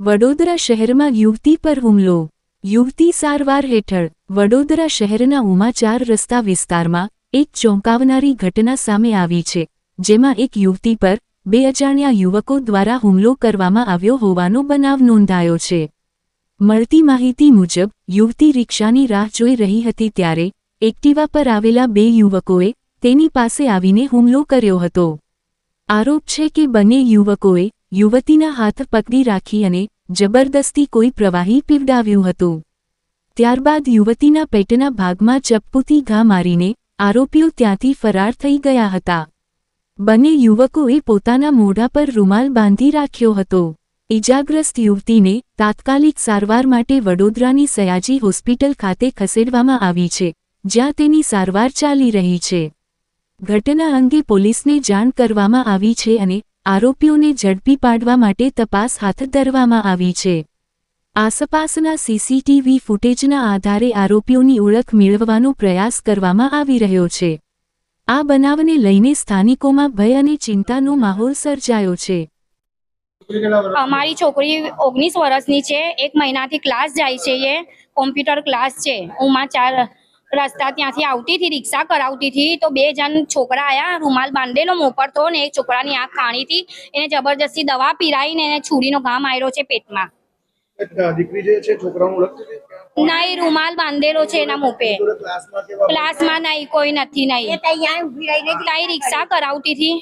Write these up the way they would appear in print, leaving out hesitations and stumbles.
વડોદરા શહેરમાં યુવતી પર હુમલો. યુવતી સારવાર હેઠળ. વડોદરા શહેરના ઉમા 4 રસ્તા વિસ્તારમાં એક ચોંકાવનારી ઘટના સામે આવી છે, જેમાં એક યુવતી પર 2 અજાણ્યા યુવકો દ્વારા હુમલો કરવામાં આવ્યો હોવાનો બનાવ નોંધાયો છે. મળતી માહિતી મુજબ યુવતી રિક્ષાની રાહ જોઈ રહી હતી ત્યારે એક્ટિવા પર આવેલા 2 યુવકોએ તેની પાસે આવીને હુમલો કર્યો હતો. આરોપ છે કે બંને યુવકોએ યુવતીના હાથ પકડી રાખી અને જબરદસ્તી કોઈ પ્રવાહી પીવડાવ્યું હતું. ત્યારબાદ યુવતીના પેટના ભાગમાં ચપ્પુથી ઘા મારીને આરોપીઓ ત્યાંથી ફરાર થઈ ગયા હતા. બંને યુવકોએ પોતાના મોઢા પર રૂમાલ બાંધી રાખ્યો હતો. ઇજાગ્રસ્ત યુવતીને તાત્કાલિક સારવાર માટે વડોદરાની સયાજી હોસ્પિટલ ખાતે ખસેડવામાં આવી છે, જ્યાં તેની સારવાર ચાલી રહી છે. ઘટના અંગે પોલીસને જાણ કરવામાં આવી છે અને આરોપીઓને ઝડપી પાડવા માટે તપાસ હાથ ધરવામાં આવી છે. આસપાસના સીસીટીવી ફૂટેજના આધારે આરોપીઓની ઓળખ મેળવવાનો પ્રયાસ કરવામાં આવી રહ્યો છે. આ બનાવને લઈને સ્થાનિકોમાં ભય અને ચિંતાનો માહોલ સર્જાયો છે. અમારી છોકરી 19 વર્ષની છે. 1 મહિનાથી ક્લાસ જાય છે. એ કોમ્પ્યુટર ક્લાસ છે. ઉમા 4 રસ્તા ત્યાંથી આવતી હતી, રિક્ષા કરાવતી હતી તો 2 જણ છોકરા આયા, રૂમાલ બાંધેલો મોપર તો ને એક છોકરાની આંખ કાણી હતી. એને જબરજસ્તી દવા પીરાઈને એને છુરીનો ઘા માર્યો છે પેટમાં. દીકરી જે છે છોકરાનું ઓળખતી છે? નહીં, રૂમાલ બાંધેલો છે એના મોપે. ક્લાસમાં નહીં, કોઈ નથી. નહીં, ત્યાં રિક્ષા કરાવતી હતી.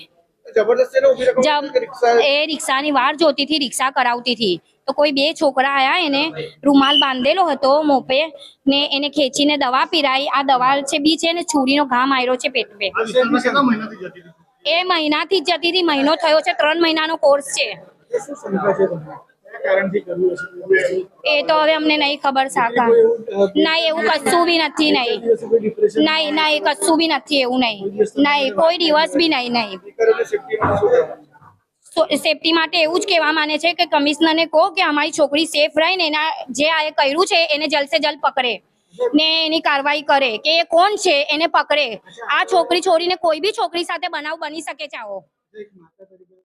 એ રિક્ષાની વાર જોતી હતી, રિક્ષા કરાવતી હતી તો કોઈ 2 છોકરા આયા, એને રૂમાલ બાંધેલો હતો મોપે ને એને ખેંચીને દવા પીરાઈ. આ દવા છે બી છે ને છુરીનો ઘા માર્યો છે પેટ પે. એ મહિનાથી જ જતી હતી. મહિનો થયો છે. 3 મહિનાનો કોર્સ છે. એ તો હવે અમને નહીં ખબર. સાકા નહીં, એવું કશું બી નથી. નહીં, કશું બી નથી એવું. નહીં, કોઈ દિવસ બી નહીં. સેફટી માટે એવું જ કહેવા માંગે છે કે કમિશનરને કહો કે અમારી છોકરી સેફ રહે ને એના જે આ કર્યું છે એને જલ્દ સે જલ્દ પકડે ને એની કાર્યવાહી કરે કે એ કોણ છે, એને પકડે. આ છોકરી છોડીને કોઈ બી છોકરી સાથે બનાવ બની શકે છે આવો.